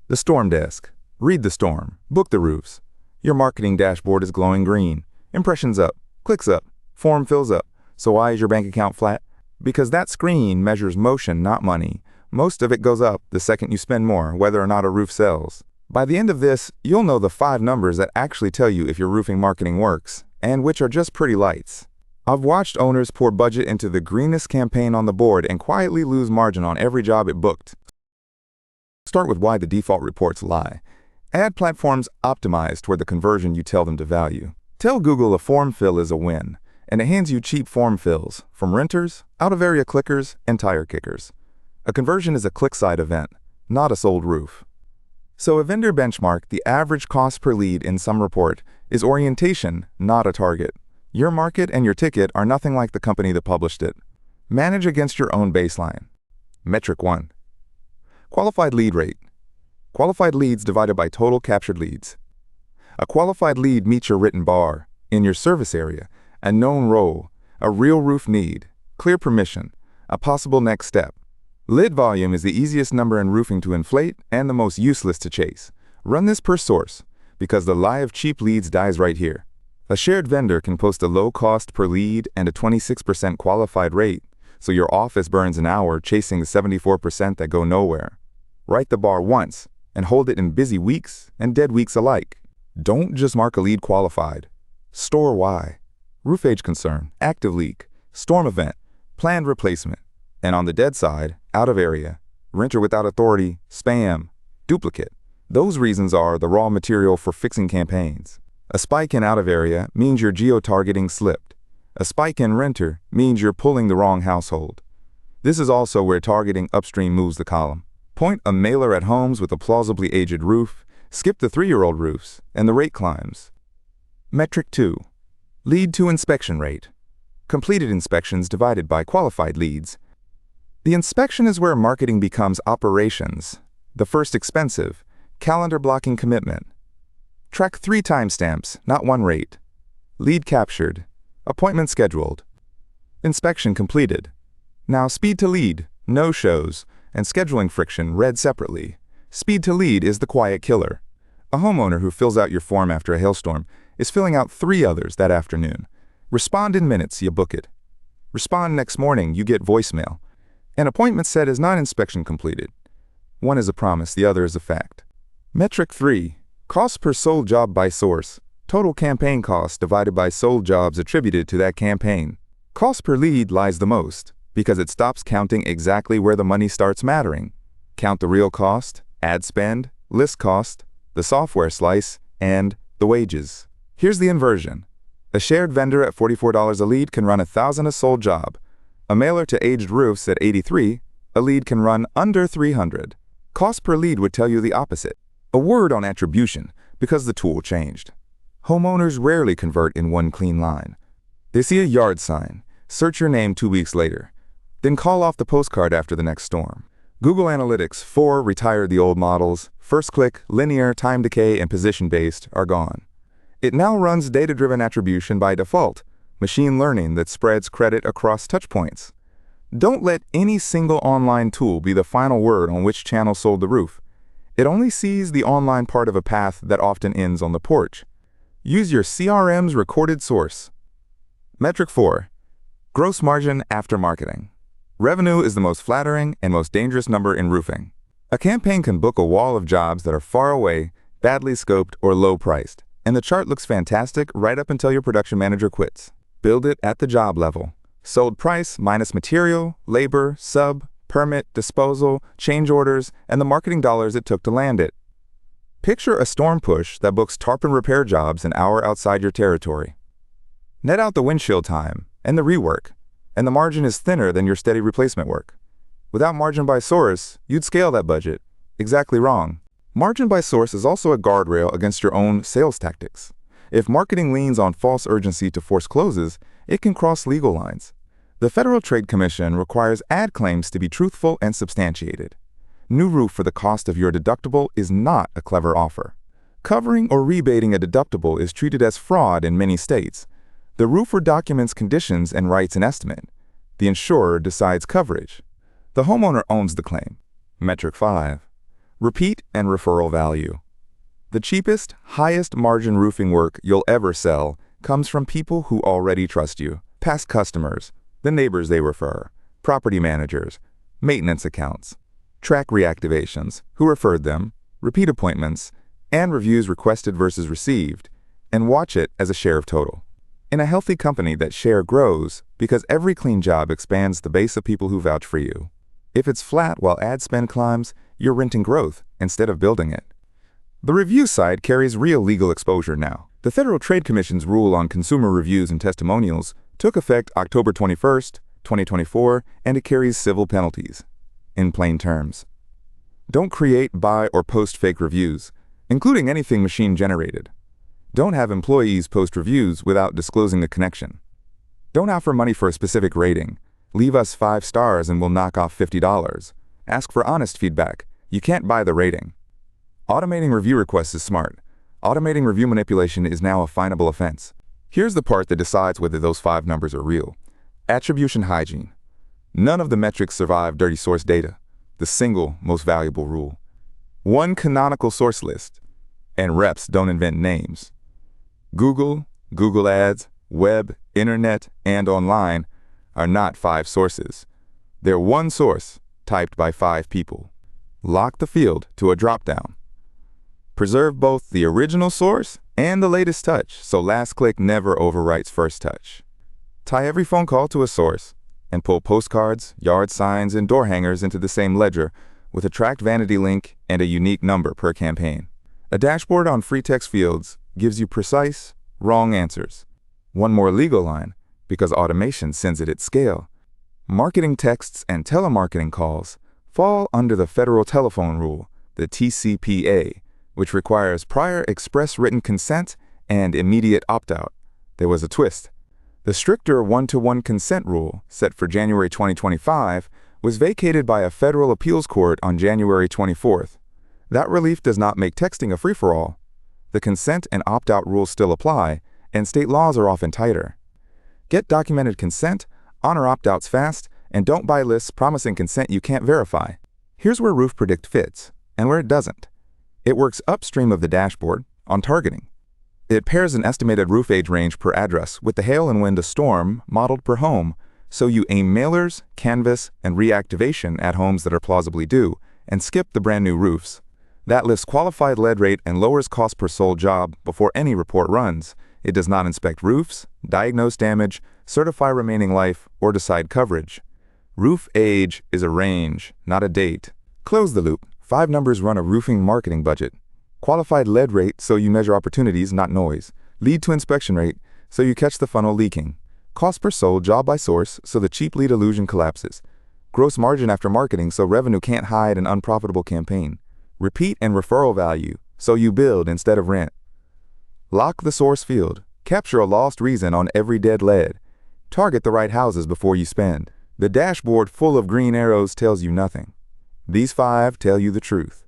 The storm desk. Read the storm. Book the roofs. Your marketing dashboard is glowing green. Impressions up. Clicks up. Form fills up. So why is your bank account flat? Because that screen measures motion, not money. Most of it goes up the second you spend more, whether or not a roof sells. By the end of this, you'll know the 5 numbers that actually tell you if your roofing marketing works, and which are just pretty lights. I've watched owners pour budget into the greenest campaign on the board and quietly lose margin on every job it booked. Start with why the default reports lie. Ad platforms optimize toward the conversion you tell them to value. Tell Google a form fill is a win, and it hands you cheap form fills from renters, out-of-area clickers, and tire kickers. A conversion is a click-side event, not a sold roof. So a vendor benchmark, the average cost per lead in some report, is orientation, not a target. Your market and your ticket are nothing like the company that published it. Manage against your own baseline. Metric 1. Qualified lead rate. Qualified leads divided by total captured leads. A qualified lead meets your written bar, in your service area, a known role, a real roof need, clear permission, a possible next step. Lead volume is the easiest number in roofing to inflate and the most useless to chase. Run this per source, because the lie of cheap leads dies right here. A shared vendor can post a low cost per lead and a 26% qualified rate, so your office burns an hour chasing the 74% that go nowhere. Write the bar once, and hold it in busy weeks and dead weeks alike. Don't just mark a lead qualified. Store why. Roof age concern, active leak, storm event, planned replacement. And on the dead side, out of area, renter without authority, spam, duplicate. Those reasons are the raw material for fixing campaigns. A spike in out of area means your geo-targeting slipped. A spike in renter means you're pulling the wrong household. This is also where targeting upstream moves the column. Point a mailer at homes with a plausibly aged roof, skip the 3-year-old roofs, and the rate climbs. Metric 2. Lead to inspection rate. Completed inspections divided by qualified leads. The inspection is where marketing becomes operations. The first expensive, calendar blocking commitment. Track 3 timestamps, not 1 rate. Lead captured. Appointment scheduled. Inspection completed. Now speed to lead, no-shows, and scheduling friction read separately. Speed to lead is the quiet killer. A homeowner who fills out your form after a hailstorm is filling out 3 others that afternoon. Respond in minutes, you book it. Respond next morning, you get voicemail. An appointment set is not inspection completed. One is a promise, the other is a fact. Metric 3. Cost per sold job by source. Total campaign cost divided by sold jobs attributed to that campaign. Cost per lead lies the most, because it stops counting exactly where the money starts mattering. Count the real cost, ad spend, list cost, the software slice, and the wages. Here's the inversion. A shared vendor at $44 a lead can run 1,000 a sold job. A mailer to aged roofs at 83, a lead can run under 300. Cost per lead would tell you the opposite. A word on attribution, because the tool changed. Homeowners rarely convert in one clean line. They see a yard sign, search your name 2 weeks later, then call off the postcard after the next storm. Google Analytics 4 retired the old models. First click, linear, time decay, and position-based are gone. It now runs data-driven attribution by default, machine learning that spreads credit across touchpoints. Don't let any single online tool be the final word on which channel sold the roof. It only sees the online part of a path that often ends on the porch. Use your CRM's recorded source. Metric 4. Gross margin after marketing. Revenue is the most flattering and most dangerous number in roofing. A campaign can book a wall of jobs that are far away, badly scoped, or low-priced, and the chart looks fantastic right up until your production manager quits. Build it at the job level. Sold price minus material, labor, sub, permit, disposal, change orders, and the marketing dollars it took to land it. Picture a storm push that books tarpon repair jobs an hour outside your territory. Net out the windshield time and the rework, and the margin is thinner than your steady replacement work. Without margin by source, you'd scale that budget. Exactly wrong. Margin by source is also a guardrail against your own sales tactics. If marketing leans on false urgency to force closes, it can cross legal lines. The Federal Trade Commission requires ad claims to be truthful and substantiated. New roof for the cost of your deductible is not a clever offer. Covering or rebating a deductible is treated as fraud in many states. The roofer documents conditions and writes an estimate. The insurer decides coverage. The homeowner owns the claim. Metric 5. Repeat and referral value. The cheapest, highest margin roofing work you'll ever sell comes from people who already trust you. Past customers, the neighbors they refer, property managers, maintenance accounts. Track reactivations, who referred them, repeat appointments, and reviews requested versus received, and watch it as a share of total. In a healthy company, that share grows because every clean job expands the base of people who vouch for you. If it's flat while ad spend climbs, you're renting growth instead of building it. The review side carries real legal exposure now. The Federal Trade Commission's rule on consumer reviews and testimonials took effect October 21st, 2024, and it carries civil penalties. In plain terms, don't create, buy, or post fake reviews, including anything machine-generated. Don't have employees post reviews without disclosing the connection. Don't offer money for a specific rating. Leave us 5 stars and we'll knock off $50. Ask for honest feedback. You can't buy the rating. Automating review requests is smart. Automating review manipulation is now a finable offense. Here's the part that decides whether those 5 numbers are real. Attribution hygiene. None of the metrics survive dirty source data, the single most valuable rule. One canonical source list, and reps don't invent names. Google, Google Ads, web, internet, and online are not 5 sources. They're one source typed by 5 people. Lock the field to a dropdown. Preserve both the original source and the latest touch, so last click never overwrites first touch. Tie every phone call to a source and pull postcards, yard signs, and door hangers into the same ledger with a tracked vanity link and a unique number per campaign. A dashboard on free text fields gives you precise, wrong answers. One more legal line, because automation sends it at scale. Marketing texts and telemarketing calls fall under the Federal Telephone Rule, the TCPA, which requires prior express written consent and immediate opt-out. There was a twist. The stricter one-to-one consent rule, set for January 2025, was vacated by a federal appeals court on January 24th. That relief does not make texting a free-for-all. The consent and opt-out rules still apply, and state laws are often tighter. Get documented consent, honor opt-outs fast, and don't buy lists promising consent you can't verify. Here's where RoofPredict fits, and where it doesn't. It works upstream of the dashboard, on targeting. It pairs an estimated roof age range per address with the hail and wind a storm modeled per home, so you aim mailers, canvas, and reactivation at homes that are plausibly due, and skip the brand new roofs. That lifts qualified lead rate and lowers cost per sold job before any report runs. It does not inspect roofs, diagnose damage, certify remaining life, or decide coverage. Roof age is a range, not a date. Close the loop. 5 numbers run a roofing marketing budget. Qualified lead rate, so you measure opportunities, not noise. Lead to inspection rate, so you catch the funnel leaking. Cost per sold, job by source, so the cheap lead illusion collapses. Gross margin after marketing, so revenue can't hide an unprofitable campaign. Repeat and referral value, so you build instead of rent. Lock the source field. Capture a lost reason on every dead lead. Target the right houses before you spend. The dashboard full of green arrows tells you nothing. These 5 tell you the truth.